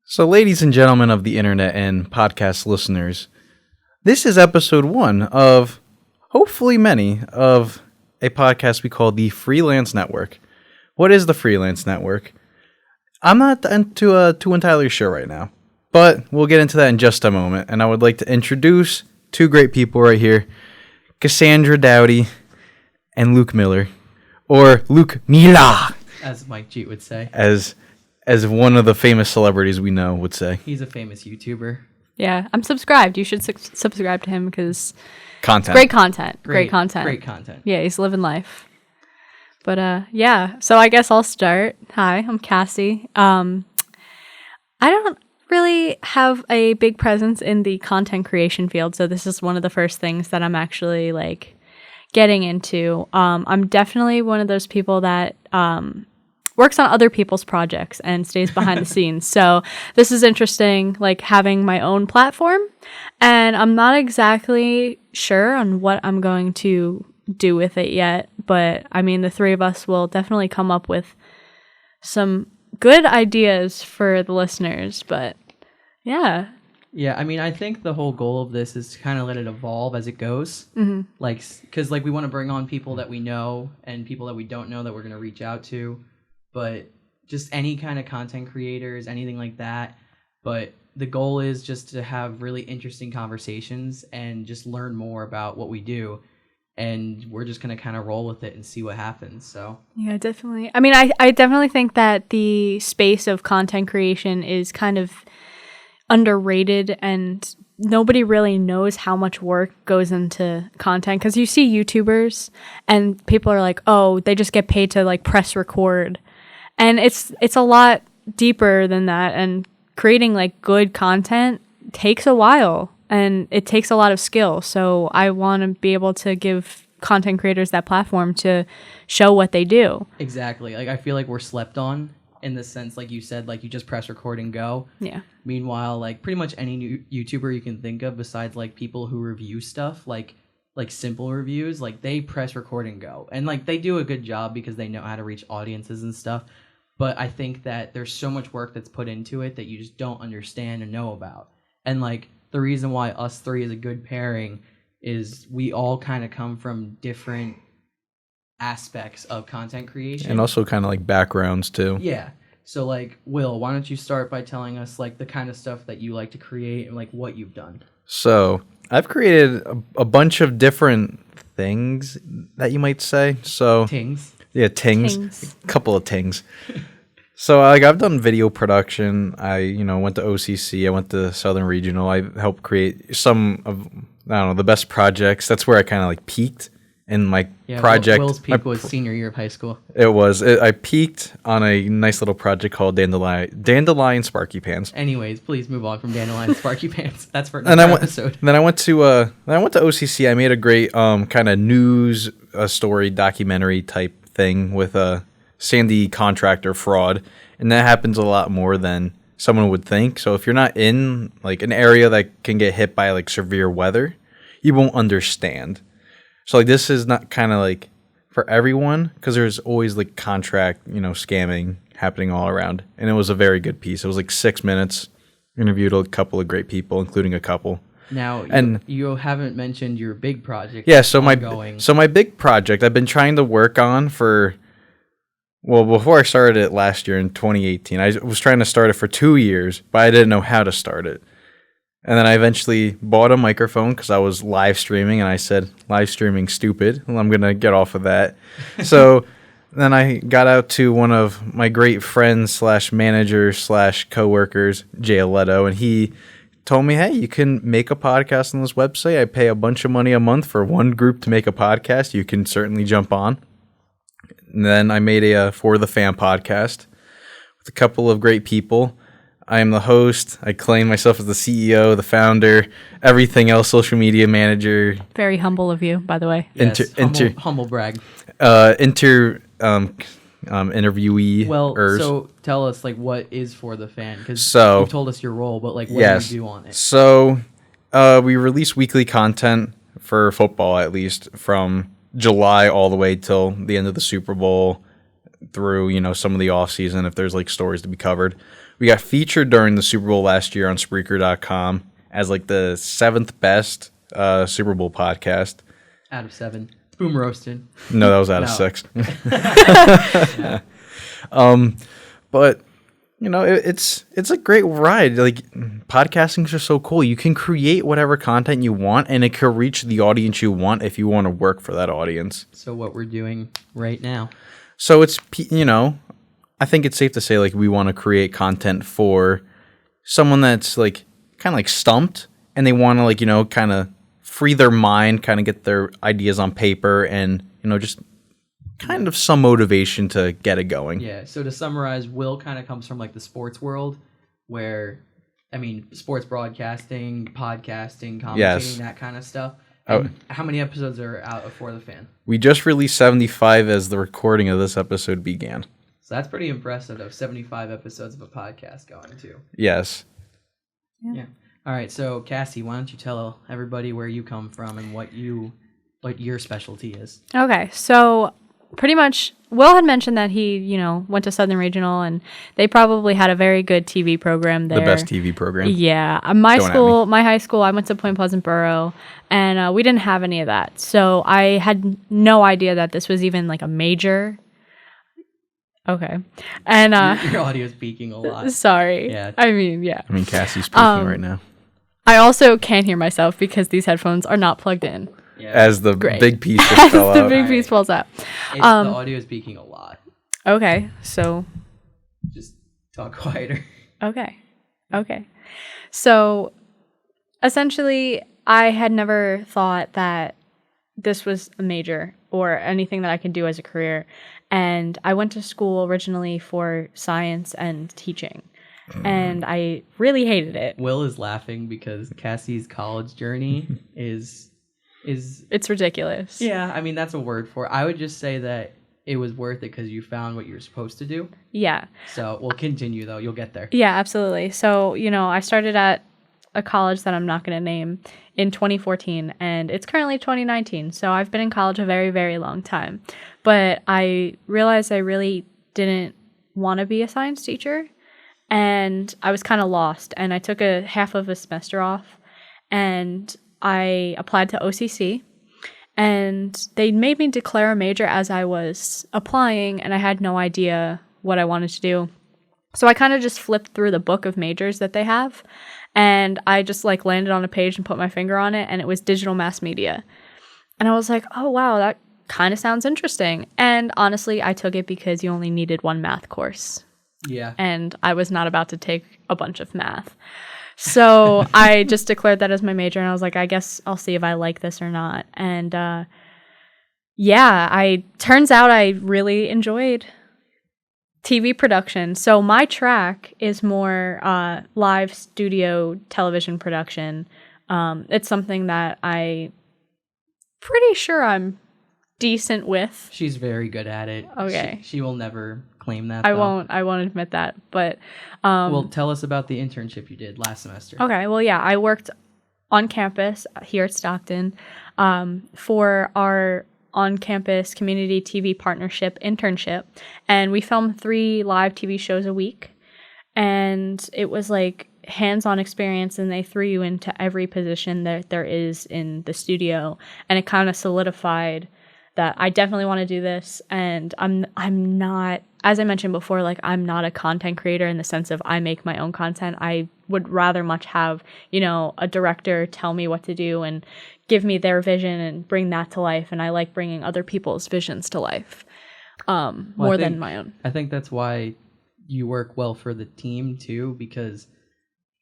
So, ladies and gentlemen of the internet and podcast listeners, this is episode 1 of, hopefully many, of a podcast we call the Freelance Network. What is the Freelance Network? I'm not too entirely sure right now, but we'll get into that in just a moment. And I would like to introduce two great people right here, Cassandra Dowdy and Luke Miller, or Luke Mila, as Mike G would say, as one of the famous celebrities we know would say. He's a famous YouTuber. Yeah, I'm subscribed. You should subscribe to him because Content. great content. Great content. Great content. Yeah, he's living life. But yeah, so I guess I'll start. Hi, I'm Cassie. I don't really have a big presence in the content creation field, so this is one of the first things that I'm actually like getting into. I'm definitely one of those people that works on other people's projects and stays behind the scenes. So this is interesting, like having my own platform, and I'm not exactly sure on what I'm going to do with it yet, but I mean the three of us will definitely come up with some good ideas for the listeners. But yeah, I mean, I think the whole goal of this is to kind of let it evolve as it goes. Like, because like we want to bring on people that we know and people that we don't know that we're going to reach out to, but just any kind of content creators, anything like that. But the goal is just to have really interesting conversations and just learn more about what we do. And we're just going to kind of roll with it and see what happens. So yeah, definitely. I mean, I definitely think that the space of content creation is kind of underrated, and nobody really knows how much work goes into content, because you see YouTubers and people are like, oh, they just get paid to like press record, and it's a lot deeper than that. And creating like good content takes a while, and it takes a lot of skill. So I want to be able to give content creators that platform to show what they do. Exactly. Like, I feel like we're slept on in the sense, like you said, like you just press record and go. Yeah. Meanwhile, like pretty much any new YouTuber you can think of besides like people who review stuff, like simple reviews, like they press record and go. And like they do a good job because they know how to reach audiences and stuff. But I think that there's so much work that's put into it that you just don't understand and know about. And like the reason why us three is a good pairing is we all kind of come from different aspects of content creation. And also kind of like backgrounds too. Yeah. So like, Will, why don't you start by telling us like the kind of stuff that you like to create and like what you've done? So I've created a bunch of different things that you might say. So Tings. Yeah, tings. A couple of tings. So like I've done video production. I went to OCC. I went to Southern Regional. I helped create some of the best projects. That's where I kind of like peaked in my project. Will's peak was senior year of high school. It was. I peaked on a nice little project called Dandelion Sparky Pants. Anyways, please move on from Dandelion Sparky Pants. That's for another episode. Then I went to OCC. I made a great kind of news story documentary type thing with a Sandy contractor fraud, and that happens a lot more than someone would think. So if you're not in like an area that can get hit by like severe weather, you won't understand. So like this is not kind of like for everyone, because there's always like contract scamming happening all around. And it was a very good piece. It was like 6 minutes. Interviewed a couple of great people, including a couple. Now, you haven't mentioned your big project. Yeah, so my big project I've been trying to work on for, well, before I started it last year in 2018. I was trying to start it for 2 years, but I didn't know how to start it. And then I eventually bought a microphone because I was live streaming, and I said, live streaming stupid. Well, I'm going to get off of that. So then I got out to one of my great friends / managers / coworkers, Jay Aletto, and he told me, hey, you can make a podcast on this website. I pay a bunch of money a month for one group to make a podcast. You can certainly jump on. And then I made a For the Fan podcast with a couple of great people. I am the host. I claim myself as the CEO, the founder, everything else, social media manager. Very humble of you, by the way. Yes, humble brag. Interviewee. Well, so tell us like what is For the Fan, because you told us your role, but like what do you do on it? So we release weekly content for football, at least from July all the way till the end of the Super Bowl through some of the off season if there's like stories to be covered. We got featured during the Super Bowl last year on Spreaker.com as like the 7th best Super Bowl podcast. Out of 7. Boom roasted. No, that was out of 6. Yeah. But you know, it's a great ride. Like, podcasting is just so cool. You can create whatever content you want, and it can reach the audience you want if you want to work for that audience. So what we're doing right now. So it's, you know, I think it's safe to say, like, we want to create content for someone that's like kind of like stumped, and they want to, like, you know, kind of free their mind, kind of get their ideas on paper, and, you know, just kind of some motivation to get it going. Yeah, so to summarize, Will kind of comes from like the sports world where, I mean, sports broadcasting, podcasting, commentating, Yes. that kind of stuff. And how many episodes are out of For the Fan? We just released 75 as the recording of this episode began. So that's pretty impressive, though. 75 episodes of a podcast going to. Yes. Yeah. All right, so Cassie, why don't you tell everybody where you come from and what your specialty is? Okay, so pretty much Will had mentioned that he, you know, went to Southern Regional, and they probably had a very good TV program there. The best TV program. Yeah. Don't at My high school, I went to Point Pleasant Borough, and we didn't have any of that. So I had no idea that this was even like a major. Okay. And Your audio is peaking a lot. sorry. Yeah. I mean, yeah. I mean, Cassie's speaking right now. I also can't hear myself because these headphones are not plugged in. Yeah. As the Great. big piece just fell The out. big piece falls out. The audio is peaking a lot. Okay. So Just talk quieter. Okay. So essentially, I had never thought that this was a major or anything that I could do as a career. And I went to school originally for science and teaching. And I really hated it. Will is laughing because Cassie's college journey is It's ridiculous. yeah, I mean that's a word for it. I would just say that it was worth it because you found what you're supposed to do. Yeah. So we'll continue though. You'll get there. Yeah, absolutely. So, you know, I started at a college that I'm not going to name in 2014, and it's currently 2019. So I've been in college a very, very long time. But I realized I really didn't want to be a science teacher, and I was kind of lost. And I took a half of a semester off, and I applied to OCC. And they made me declare a major as I was applying, and I had no idea what I wanted to do. So I kind of just flipped through the book of majors that they have, and I just like landed on a page and put my finger on it, and it was digital mass media. And I was like, oh, wow, that kind of sounds interesting. And honestly, I took it because you only needed one math course, Yeah. and I was not about to take a bunch of math. So I just declared that as my major, and I was like, I guess I'll see if I like this or not. And turns out I really enjoyed TV production. So my track is more live studio television production. It's something that I'm pretty sure I'm decent with. She's very good at it. Okay. She will never claim that. I though. won't admit that. But Well, tell us about the internship you did last semester. okay, well, yeah, I worked on campus here at Stockton for our on-campus community TV partnership internship, and we filmed 3 live TV shows a week, and it was like hands-on experience, and they threw you into every position that there is in the studio, and it kind of solidified that I definitely want to do this. And I'm not, as I mentioned before, like I'm not a content creator in the sense of I make my own content. I would rather much have, you know, a director tell me what to do and give me their vision and bring that to life. And I like bringing other people's visions to life more than my own. I think that's why you work well for the team too, because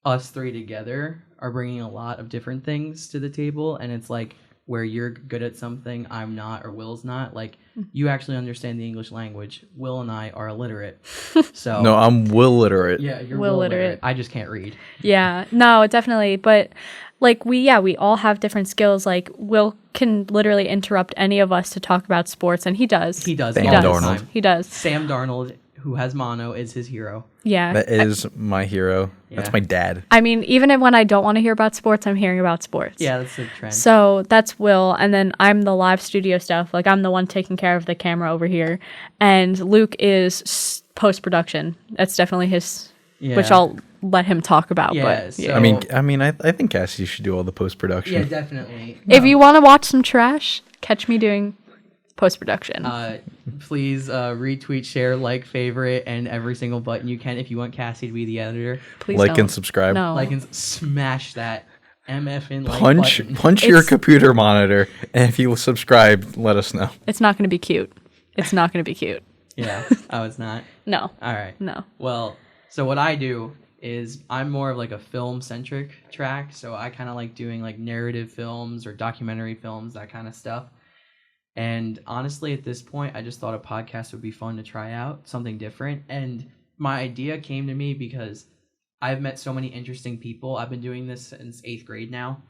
us 3 together are bringing a lot of different things to the table, and it's like where you're good at something I'm not, or Will's not. Like, you actually understand the English language. Will and I are illiterate. So No, I'm Will literate. yeah, you're Will Will literate. literate. I just can't read. Yeah, no, definitely. But like we all have different skills. Like Will can literally interrupt any of us to talk about sports, and he does. He does. Sam all the Darnold. time. He does. Sam Darnold, who has mono, is his hero. Yeah. That is my hero. That's Yeah. my dad. I mean, even when I don't want to hear about sports, I'm hearing about sports. Yeah, that's the trend. So that's Will, and then I'm the live studio stuff. Like I'm the one taking care of the camera over here, and Luke is post production. That's definitely his which I'll let him talk about. Yeah, But so- I think Cassie should do all the post production. Yeah, definitely. if you want to watch some trash, catch me doing post production. Please retweet, share, like, favorite, and every single button you can if you want Cassie to be the editor. Please like don't. and subscribe. No. Like and smash that MFN like button. Punch your It's- computer monitor, and if you will subscribe, let us know. It's not going to be cute. It's not going to be cute. Yeah. Oh, it's not. No. All right. No. Well, so what I do is I'm more of like a film centric track. So I kind of like doing like narrative films or documentary films, that kind of stuff. And honestly, at this point, I just thought a podcast would be fun to try out, something different. And my idea came to me because I've met so many interesting people. I've been doing this since 8th grade now.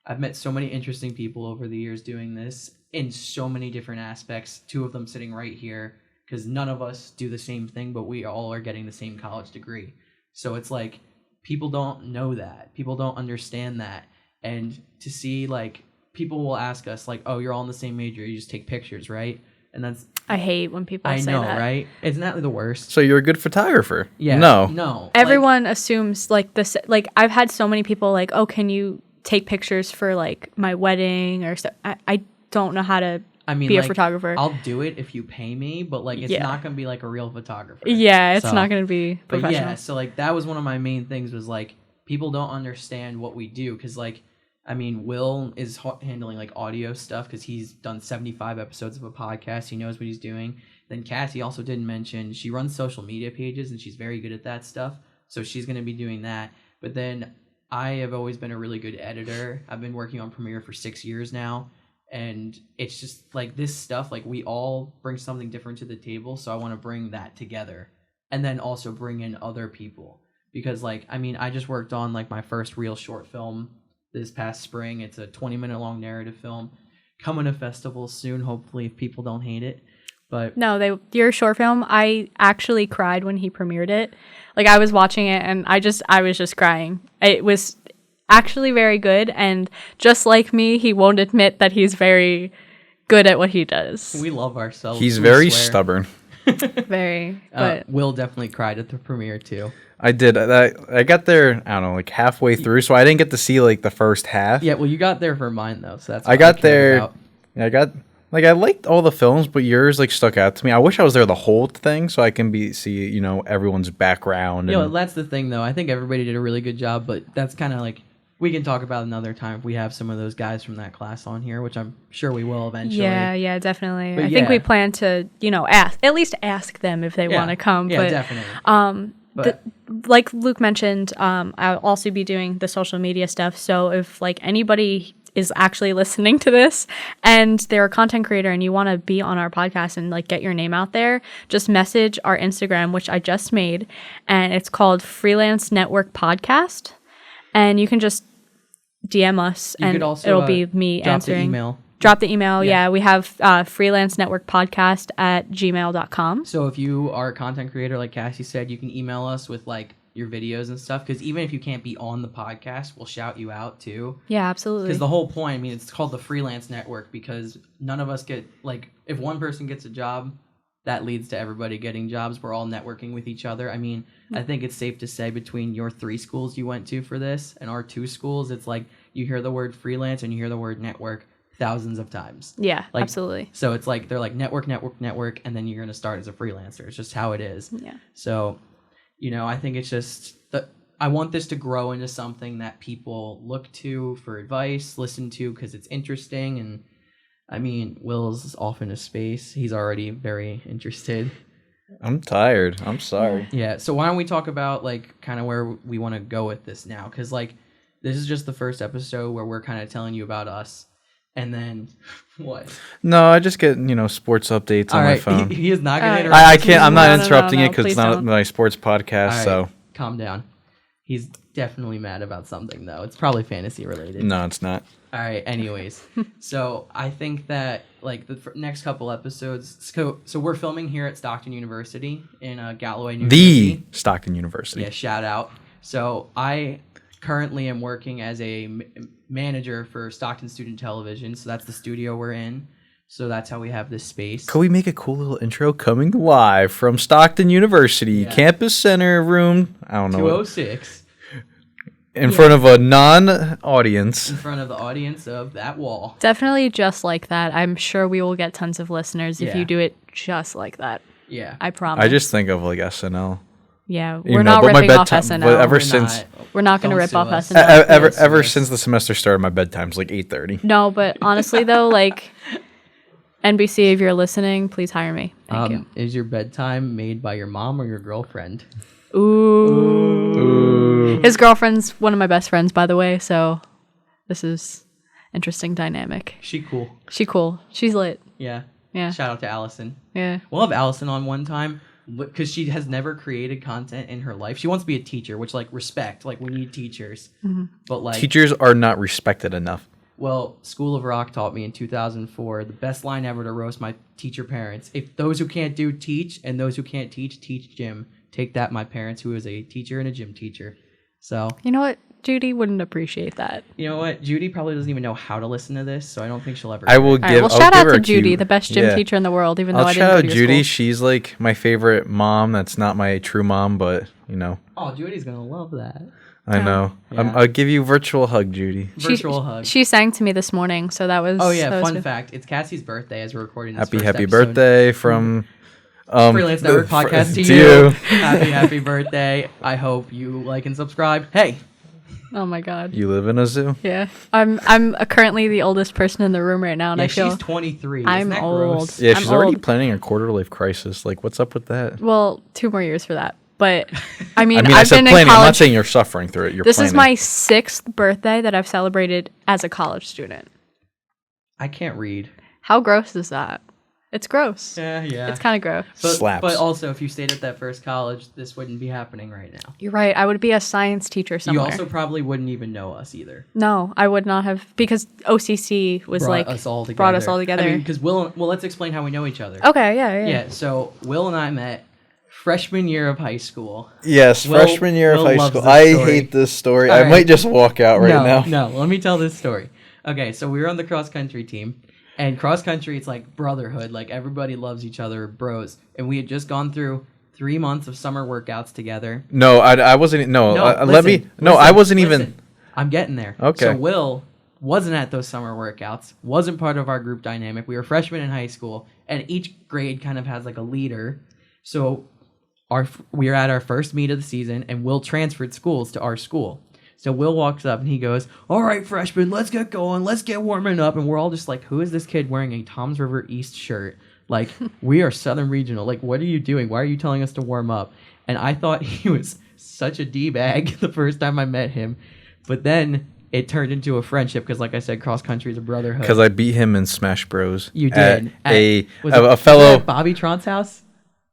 I've met so many interesting people over the years doing this in so many different aspects. 2 of them sitting right here, because none of us do the same thing, but we all are getting the same college degree. So it's like people don't know that. People don't understand that. And to see, like, people will ask us, like, oh, you're all in the same major. You just take pictures, right? And that's... I hate when people I say know, that. right? Isn't that the worst? So you're a good photographer? Yeah. No. No. Everyone assumes like this. Like I've had so many people like, oh, can you take pictures for like my wedding or stuff? I don't know how to be a photographer. I'll do it if you pay me, but like it's not gonna be like a real photographer. Yeah, it's not gonna be But professional. yeah, so like that was one of my main things was like people don't understand what we do because like I mean Will is handling like audio stuff because he's done 75 episodes of a podcast. He knows what he's doing. Then Cassie also didn't mention she runs social media pages and she's very good at that stuff. So she's gonna be doing that. But then I have always been a really good editor. I've been working on Premiere for 6 years now. And it's just like this stuff, like we all bring something different to the table. So I want to bring that together and then also bring in other people because like, I mean, I just worked on like my first real short film this past spring. It's a 20-minute long narrative film coming to festivals soon. Hopefully if people don't hate it, but no, your short film, I actually cried when he premiered it. Like I was watching it and I was just crying. It was actually very good, and just like me, he won't admit that he's very good at what he does. we love ourselves. He's we very swear. stubborn. Very, but Will definitely cried at the premiere too. I did. I got there, I don't know, like halfway through, so I didn't get to see like the first half. Yeah, well, you got there for mine though, so that's I what got cared there. about. I got like I liked all the films, but yours like stuck out to me. I wish I was there the whole thing so I can see everyone's background. You know, And, that's the thing though. I think everybody did a really good job, but that's kind of like we can talk about another time if we have some of those guys from that class on here, which I'm sure we will eventually. yeah, definitely. But I think yeah. we plan to, at least ask them if they want to come. Yeah, but definitely. But like Luke mentioned, I'll also be doing the social media stuff. So if like anybody is actually listening to this and they're a content creator and you want to be on our podcast and like get your name out there, just message our Instagram, which I just made, and it's called Freelance Network Podcast. And you can just DM us You and could also, it'll be me drop answering. the email. Drop the email. Yeah. Yeah, we have Freelance Network Podcast at gmail.com. So if you are a content creator, like Cassie said, you can email us with like your videos and stuff. Because even if you can't be on the podcast, we'll shout you out too. Yeah, absolutely. Because the whole point, I mean, it's called the Freelance Network because none of us get like if one person gets a job, that leads to everybody getting jobs. We're all networking with each other. I mean, I think it's safe to say between your 3 schools you went to for this and our 2 schools, it's like you hear the word freelance and you hear the word network thousands of times. Yeah, Like, absolutely. So it's like they're like network, and then you're going to start as a freelancer. It's just how it is. Yeah. So, I think it's just that I want this to grow into something that people look to for advice, listen to because it's interesting. And I mean, Will's off into space. He's already very interested. I'm tired. I'm sorry. Yeah. So why don't we talk about like kind of where we want to go with this now? Because like this is just the first episode where we're kind of telling you about us. And then what? No, I just get sports updates All on my right, phone. he is not going to All interrupt. I can't. I'm not No, no, interrupting no, it because please it's not don't. my sports podcast. All right, So calm down. He's definitely mad about something though. It's probably fantasy related. no, it's not. All right. Anyways, so I think that like the next couple episodes. So we're filming here at Stockton University in Galloway, New The Jersey. Stockton University. Yeah, shout out. So I currently am working as a manager for Stockton Student Television. So that's the studio we're in. So that's how we have this space. Could we make a cool little intro? Coming live from Stockton University, Campus Center room, I don't know. 206. In front of a non-audience. In front of the audience of that wall. Definitely just like that. I'm sure we will get tons of listeners if you do it just like that. Yeah. I promise. I just think of like SNL. Yeah, we're not ripping off SNL. But ever since we're not going to rip off SNL. Ever since the semester started, my bedtime's like 8:30. No, but honestly though, like NBC, if you're listening, please hire me. Thank you. Is your bedtime made by your mom or your girlfriend? Ooh. His girlfriend's one of my best friends, by the way, so this is interesting dynamic. She cool. She's lit. Yeah. Yeah. Shout out to Allison. Yeah. We'll have Allison on one time because she has never created content in her life. She wants to be a teacher, which like respect. Like we need teachers. Mm-hmm. But like teachers are not respected enough. Well, School of Rock taught me in 2004 the best line ever to roast my teacher parents. If those who can't do teach and those who can't teach gym. Take that, my parents, who is a teacher and a gym teacher. So you know what? Judy wouldn't appreciate that. You know what? Judy probably doesn't even know how to listen to this, so I don't think she'll ever. I will give. Well, shout out to Judy, the best gym teacher in the world. Even though I didn't go to your Judy. school. She's like my favorite mom. That's not my true mom, but you know. Oh, Judy's gonna love that. I know. Yeah. I'll give you virtual hug, Judy. Virtual hug. She sang to me this morning, so that was. Oh yeah, fun fact. It's Cassie's birthday as we're recording this. Happy birthday from. Freelance Network Podcast to you. Happy birthday. I hope you like and subscribe. Hey. Oh my God. You live in a zoo? Yeah. I'm currently the oldest person in the room right now, and I feel she's 23. I'm old. Gross? Yeah, she's already planning a quarter-life crisis. Like, what's up with that? Well, 2 more years for that. But I mean, I said been planning. in college. I'm not saying you're suffering through it. This is my 6th birthday that I've celebrated as a college student. I can't read. How gross is that? It's gross. Yeah. It's kind of gross. Slaps. But also, if you stayed at that first college, this wouldn't be happening right now. You're right. I would be a science teacher somewhere. You also probably wouldn't even know us either. No, I would not have, because OCC was brought us all together. I mean, because let's explain how we know each other. Okay, yeah. Yeah, so Will and I met freshman year of high school. Yes, freshman year of high school. I hate this story. I might just walk out now. No, let me tell this story. Okay, so we were on the cross country team. And cross country, it's like brotherhood. Like everybody loves each other, bros. And we had just gone through 3 months of summer workouts together. No, I wasn't. I wasn't even. I'm getting there. Okay. So Will wasn't at those summer workouts. Wasn't part of our group dynamic. We were freshmen in high school, and each grade kind of has like a leader. So we were at our first meet of the season, and Will transferred schools to our school. So Will walks up and he goes, "All right, freshmen, let's get going. Let's get warming up." And we're all just like, who is this kid wearing a Toms River East shirt? Like, we are Southern Regional. Like, what are you doing? Why are you telling us to warm up? And I thought he was such a D-bag the first time I met him. But then it turned into a friendship because, like I said, cross country is a brotherhood. Because I beat him in Smash Bros. You did. A fellow... at Bobby Tront's house?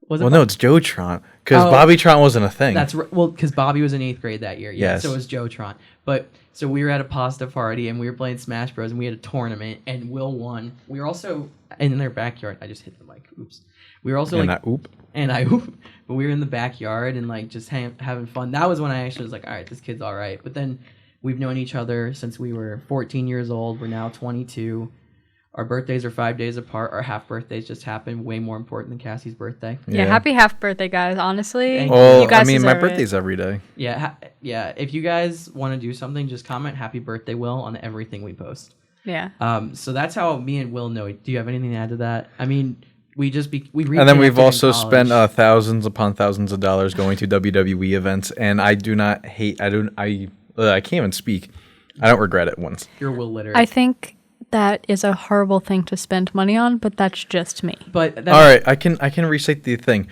No, it's Joe Tront. Because Bobby Tront wasn't a thing. That's well, because Bobby was in 8th grade that year. Yeah, yes. So it was Joe Tront. But so we were at a pasta party and we were playing Smash Bros. And we had a tournament and Will won. We were also in their backyard. I just hit the mic. Oops. We were also but we were in the backyard and like just having fun. That was when I actually was like, all right, this kid's all right. But then we've known each other since we were 14 years old. We're now 22. Our birthdays are 5 days apart. Our half birthdays just happened. Way more important than Cassie's birthday. Yeah, happy half birthday, guys. Honestly, well, my birthday's every day. Yeah, If you guys want to do something, just comment "Happy Birthday, Will" on everything we post. Yeah. So that's how me and Will know. Do you have anything to add to that? I mean, we and then we've also spent thousands upon thousands of dollars going to WWE events, and I do not hate. I can't even speak. I don't regret it once. You're Will literate. I think that is a horrible thing to spend money on, but that's just me. But all right, I can recite the thing.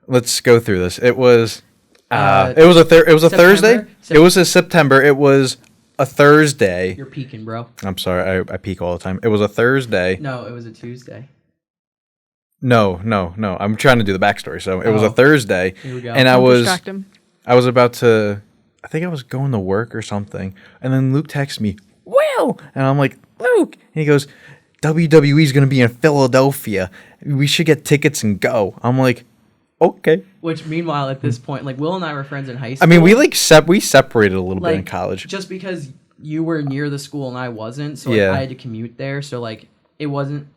Let's go through this. It was it was a Thursday. It was a September. It was a Thursday. You're peeking, bro. I'm sorry. I peek all the time. It was a Thursday. No, it was a Tuesday. No. I'm trying to do the backstory. So it was a Thursday. Here we go. And Don't I was about to. I think I was going to work or something, and then Luke texts me, "Will," and I'm like, "Luke," and he goes, "WWE's going to be in Philadelphia. We should get tickets and go." I'm like, "Okay." Which, meanwhile, at this point, like Will and I were friends in high school. I mean, we we separated a little bit in college. Just because you were near the school and I wasn't, so Yeah. I had to commute there. So like,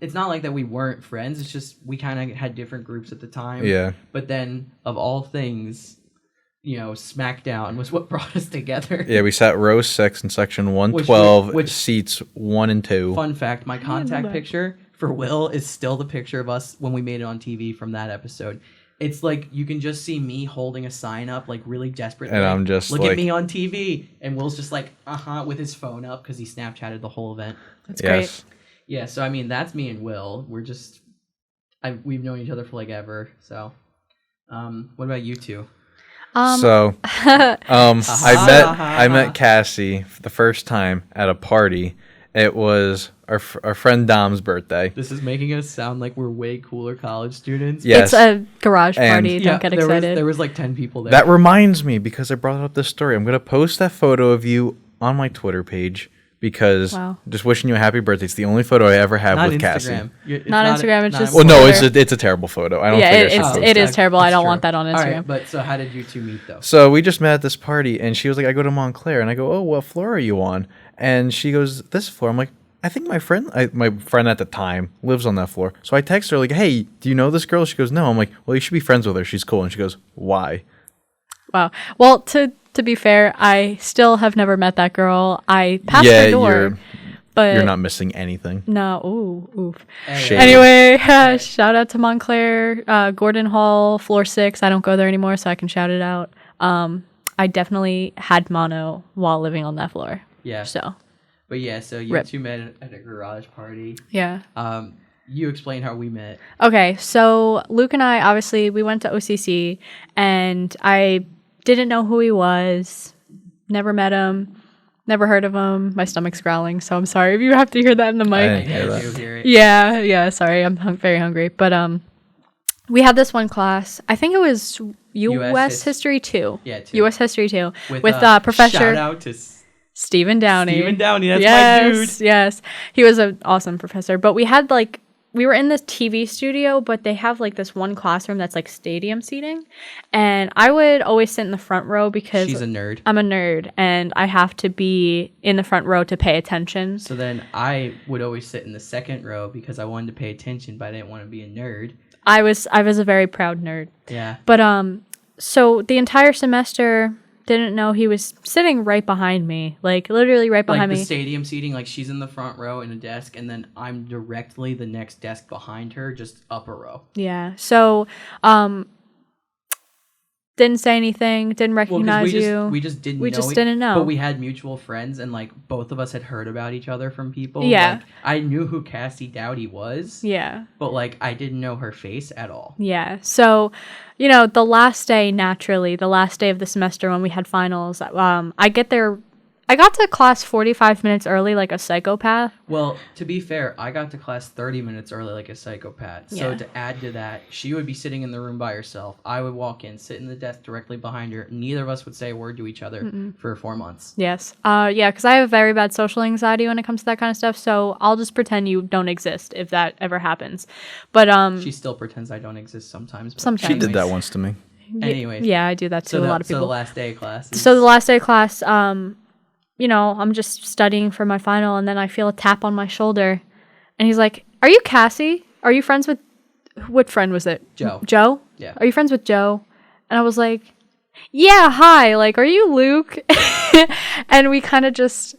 it's not like that we weren't friends. It's just we kind of had different groups at the time. Yeah. But then, of all things, SmackDown was what brought us together. Yeah, we sat row 6 in section 112, which seats 1 and 2. Fun fact, my contact picture for Will is still the picture of us when we made it on TV from that episode. It's like you can just see me holding a sign up, like really desperately. And I'm just look at me on TV. And Will's just like, with his phone up because he Snapchatted the whole event. That's great. Yeah, so I mean, that's me and Will. We're just, we've known each other for like ever. So, what about you two? I met Cassie for the first time at a party. It was our friend Dom's birthday. This is making us sound like we're way cooler college students. Yes. It's a garage party. Don't get excited. There was like 10 people there. That reminds me, because I brought up this story. I'm going to post that photo of you on my Twitter page because just wishing you a happy birthday. It's the only photo I ever have with Cassie. Not Instagram. It's just well, no, it's a terrible photo. I don't think it is terrible. I don't want that on Instagram. All right, but so how did you two meet though? So we just met at this party, and she was like, "I go to Montclair," and I go, "Oh, what floor are you on?" And she goes, "This floor." I'm like, I think my friend at the time lives on that floor. So I text her like, "Hey, do you know this girl?" She goes, "No." I'm like, "Well, you should be friends with her. She's cool." And she goes, "Why?" Wow. Well, to be fair, I still have never met that girl. I passed her door, but you're not missing anything. No. Oof. Shame. Anyway, shout out to Montclair, Gordon Hall, floor 6. I don't go there anymore, so I can shout it out. I definitely had mono while living on that floor. Yeah. So. But yeah, so you two met at a garage party. Yeah. You explain how we met. Okay, so Luke and I, obviously, we went to OCC, and I didn't know who he was, never met him, never heard of him. My stomach's growling, so I'm sorry if you have to hear that in the mic. I didn't hear that. Yeah, sorry, I'm very hungry. But we had this one class, I think it was U.S. History 2. Yeah, 2. U.S. History 2. With Professor... Shout out to... Stephen Downey. That's my dude. Yes. He was an awesome professor. But we were in this TV studio, but they have like this one classroom that's like stadium seating. And I would always sit in the front row because she's a nerd. I'm a nerd and I have to be in the front row to pay attention. So then I would always sit in the second row because I wanted to pay attention, but I didn't want to be a nerd. I was a very proud nerd. Yeah. But so the entire semester, didn't know he was sitting right behind me, like literally right behind me. Like the stadium seating, like she's in the front row in a desk, and then I'm directly the next desk behind her, just up a row. Yeah. So, didn't say anything, didn't recognize you. We just didn't know. But we had mutual friends, and like both of us had heard about each other from people. Yeah. Like, I knew who Cassie Dowdy was. Yeah. But like I didn't know her face at all. Yeah. So, the last day of the semester when we had finals, I got to class 45 minutes early like a psychopath. Well, to be fair, I got to class 30 minutes early like a psychopath. So to add to that, she would be sitting in the room by herself. I would walk in, sit in the desk directly behind her. Neither of us would say a word to each other for 4 months. Yes. Yeah, because I have very bad social anxiety when it comes to that kind of stuff. So I'll just pretend you don't exist if that ever happens. But she still pretends I don't exist sometimes. Sometimes. She did that once to me. Anyways. Yeah, I do that to a lot of people. So the last day of class. So the last day of class, I'm just studying for my final, and then I feel a tap on my shoulder. And he's like, "Are you Cassie? Are you friends with..." What friend was it? Joe. Joe? Yeah. "Are you friends with Joe?" And I was like, "Yeah, hi. Like, are you Luke?" And we kind of just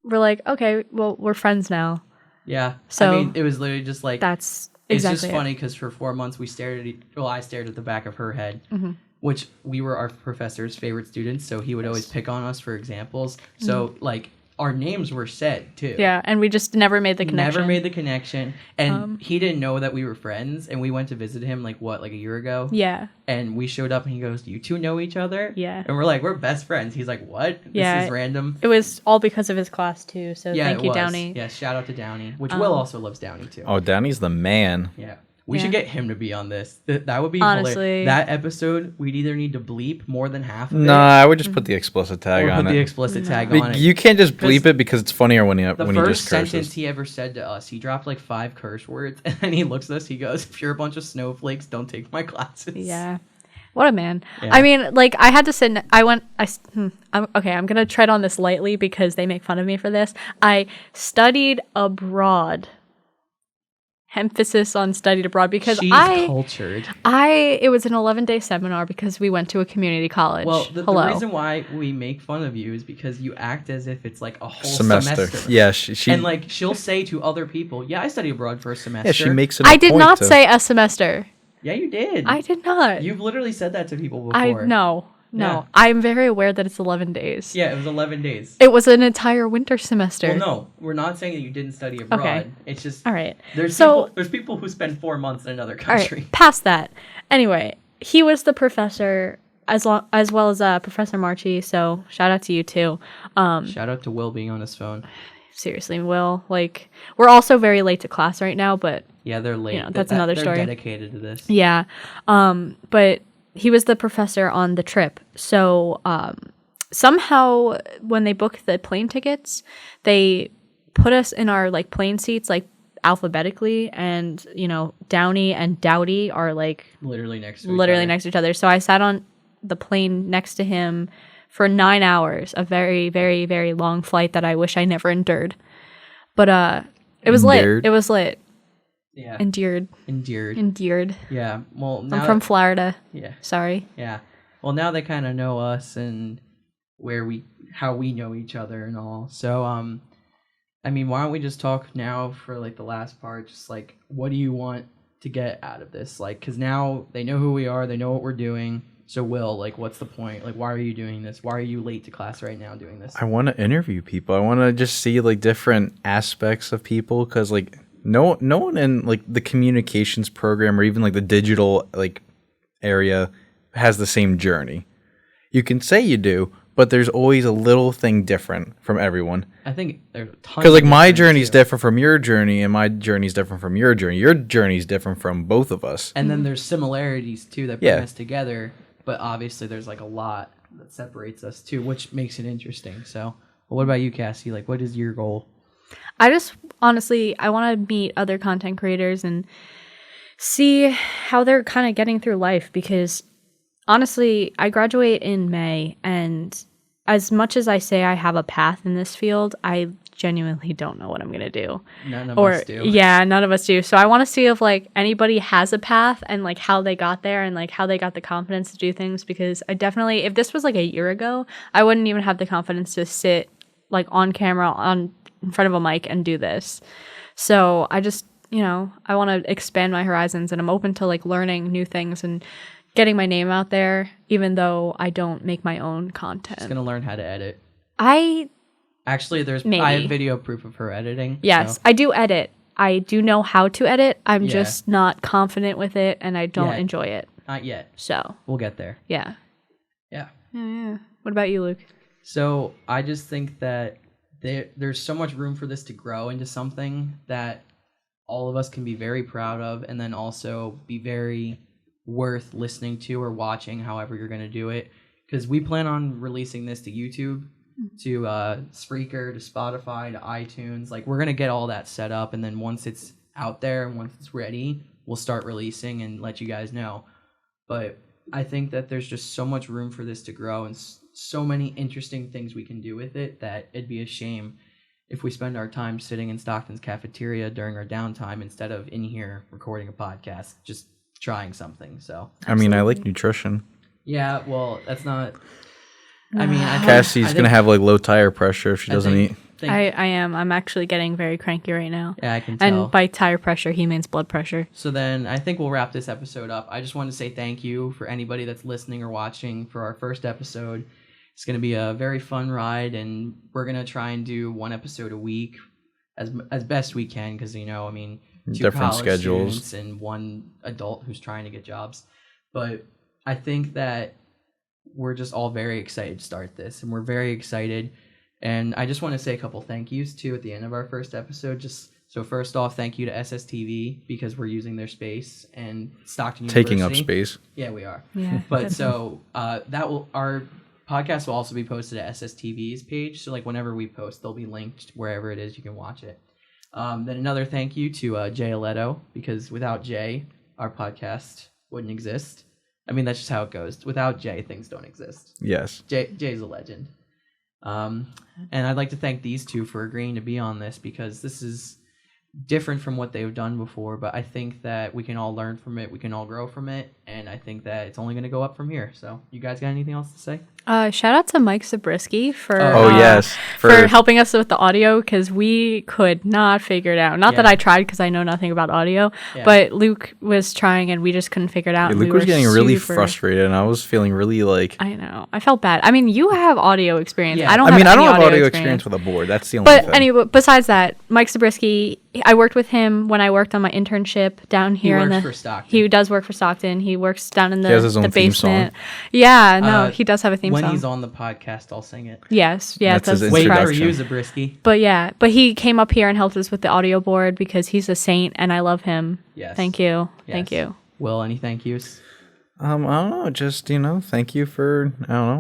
were like, "Okay, well, we're friends now." Yeah. So I mean, it was literally just like... That's exactly It's just funny because for 4 months I stared at the back of her head. Which we were our professor's favorite students, so he would always pick on us for examples. So, like, our names were said, too. Yeah, and we just never made the connection. And he didn't know that we were friends, and we went to visit him, like a year ago? Yeah. And we showed up, and he goes, "You two know each other?" Yeah. And we're like, "We're best friends." He's like, "What? This is random." It was all because of his class, too, so thank you, Downey. Yeah, shout out to Downey, which Will also loves Downey, too. Oh, Downey's the man. Yeah. We should get him to be on this. That would be hilarious. That episode, we'd either need to bleep more than half of it. No, I would just put the explicit tag on it. Put the explicit tag on it. You can't just bleep it because it's funnier when you just curses. The first sentence he ever said to us, he dropped like 5 curse words, and then he looks at us, he goes, "If you're a bunch of snowflakes, don't take my classes." Yeah. What a man. Yeah. I mean, like, I had to sit I'm going to tread on this lightly because they make fun of me for this. I studied abroad emphasis on studied abroad because She's cultured. it was an 11-day seminar because we went to a community college. Well, the reason why we make fun of you is because you act as if it's like a whole semester. Yeah, she and like she'll say to other people, "Yeah, I studied abroad for a semester." Yeah, she makes it. I did not say a semester. Yeah, you did. I did not. You've literally said that to people before. No. Yeah. I'm very aware that it's 11 days. Yeah, it was 11 days. It was an entire winter semester. Well, no, we're not saying that you didn't study abroad. Okay. It's just... All right. There's people who spend 4 months in another country. All right, past that. Anyway, he was the professor as well as Professor Marchi, so shout out to you too. Shout out to Will being on his phone. Seriously, Will. Like, we're also very late to class right now, but... Yeah, they're late. That's another story. They're dedicated to this. Yeah. But... he was the professor on the trip. So somehow when they booked the plane tickets, they put us in our like plane seats like alphabetically, and Downey and Dowdy are like literally next to each other. So I sat on the plane next to him for 9 hours, a very, very, very long flight that I wish I never endured. But it was lit. It was lit. Yeah. Endured. Yeah. Well, I'm from Florida. Yeah. Sorry. Yeah. Well, now they kind of know us and how we know each other and all. So, I mean, why don't we just talk now for like the last part? Just like, what do you want to get out of this? Like, because now they know who we are, they know what we're doing. So, Will, like, what's the point? Like, why are you doing this? Why are you late to class right now doing this? I want to interview people. I want to just see like different aspects of people, because like. No one in like the communications program or even like the digital like area has the same journey. You can say you do, but there's always a little thing different from everyone. I think there's tons. Because like my journey's different from your journey, and my journey's different from your journey. Your journey's different from both of us. And then there's similarities too that bring us together, but obviously there's like a lot that separates us too, which makes it interesting. So, well, what about you, Cassie? Like, what is your goal? I just honestly, I want to meet other content creators and see how they're kind of getting through life, because honestly, I graduate in May, and as much as I say I have a path in this field, I genuinely don't know what I'm going to do. None of us do. Yeah, none of us do. So I want to see if like anybody has a path and like how they got there and like how they got the confidence to do things, because I definitely, if this was like a year ago, I wouldn't even have the confidence to sit like on camera in front of a mic and do this. So I just, I want to expand my horizons, and I'm open to like learning new things and getting my name out there, even though I don't make my own content. Just gonna learn how to edit. Actually, I have video proof of her editing. Yes, so. I do edit. I do know how to edit. I'm just not confident with it, and I don't enjoy it. Not yet. So we'll get there. Yeah. Yeah. What about you, Luke? So I just think that there's so much room for this to grow into something that all of us can be very proud of, and then also be very worth listening to or watching, however you're going to do it. Because we plan on releasing this to YouTube, to Spreaker, to Spotify, to iTunes. Like, we're going to get all that set up, and then once it's out there and once it's ready, we'll start releasing and let you guys know. But I think that there's just so much room for this to grow, and so many interesting things we can do with it, that it'd be a shame if we spend our time sitting in Stockton's cafeteria during our downtime instead of in here recording a podcast, just trying something. So I mean, I like nutrition. Yeah, well, that's not. I mean, Cassie's gonna have like low tire pressure if she doesn't eat. I am. I'm actually getting very cranky right now. Yeah, I can tell. And by tire pressure, he means blood pressure. So then I think we'll wrap this episode up. I just want to say thank you for anybody that's listening or watching for our first episode. It's going to be a very fun ride, and we're going to try and do one episode a week as best we can, because, I mean, 2 different college schedules students and 1 adult who's trying to get jobs. But I think that we're just all very excited to start this, and we're very excited. And I just want to say a couple thank yous, too, at the end of our first episode. So first off, thank you to SSTV, because we're using their space, and Stockton University. Taking up space. Yeah, we are. Yeah. But so our podcast will also be posted at SSTV's page. So like whenever we post, they'll be linked wherever it is you can watch it. Then another thank you to Jay Aletto, because without Jay, our podcast wouldn't exist. I mean, that's just how it goes. Without Jay, things don't exist. Yes. Jay's a legend. And I'd like to thank these two for agreeing to be on this, because this is different from what they've done before, but I think that we can all learn from it, we can all grow from it, and I think that it's only going to go up from here. So you guys got anything else to say? Shout out to Mike Zabriskie for yes, for helping us with the audio, because we could not figure it out. Not that I tried, because I know nothing about audio, but Luke was trying and we just couldn't figure it out. Yeah, Luke was getting really frustrated, and I was feeling really like, I know, I felt bad. I mean, you have audio experience. Yeah. I don't have audio experience with a board. That's the only thing. But anyway, besides that, Mike Zabriskie, I worked with him when I worked on my internship down here. He does work for Stockton. He works down in the basement. Yeah, no, he does have a theme song. When he's on the podcast, I'll sing it. Yes, yeah, that's his Wait introduction. for you, Zabriskie. But he came up here and helped us with the audio board because he's a saint and I love him. Yes. Thank you. Yes. Thank you. Will, any thank yous? I don't know, just, thank you for,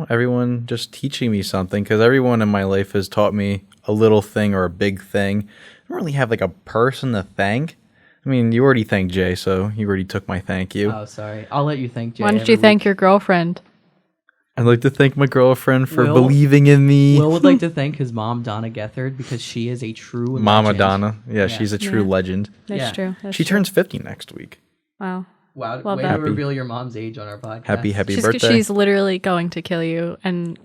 everyone just teaching me something, because everyone in my life has taught me a little thing or a big thing. I don't really have like a person to thank. I mean, you already thanked Jay, so you already took my thank you. Oh, sorry. I'll let you thank Jay. Why don't you thank your girlfriend? I'd like to thank my girlfriend for believing in me. Will would like to thank his mom, Donna Gethard, because she is a true Mama legend. Donna. Yeah, she's a true legend. That's true. She turns 50 next week. Wow. Wow, Well, way to reveal your mom's age on our podcast. Happy birthday. She's literally going to kill you, and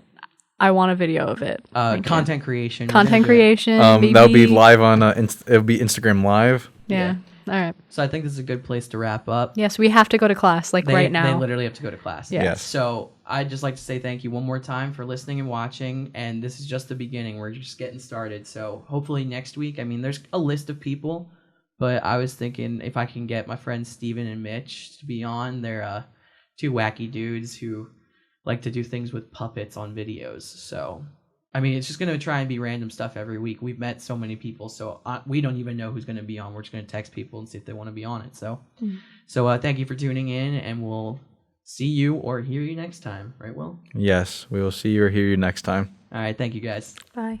I want a video of it. Content creation. That'll be live on, it'll be Instagram Live. Yeah. All right. So I think this is a good place to wrap up. Yes, we have to go to class, right now. They literally have to go to class. Yes. So I'd just like to say thank you one more time for listening and watching. And this is just the beginning. We're just getting started. So hopefully next week, there's a list of people, but I was thinking if I can get my friends Steven and Mitch to be on. They're two wacky dudes who like to do things with puppets on videos. So it's just going to try and be random stuff every week. We've met so many people, so we don't even know who's going to be on. We're just going to text people and see if they want to be on it. So thank you for tuning in, and we'll see you or hear you next time. Right, Will? Yes, we will see you or hear you next time. All right, thank you, guys. Bye.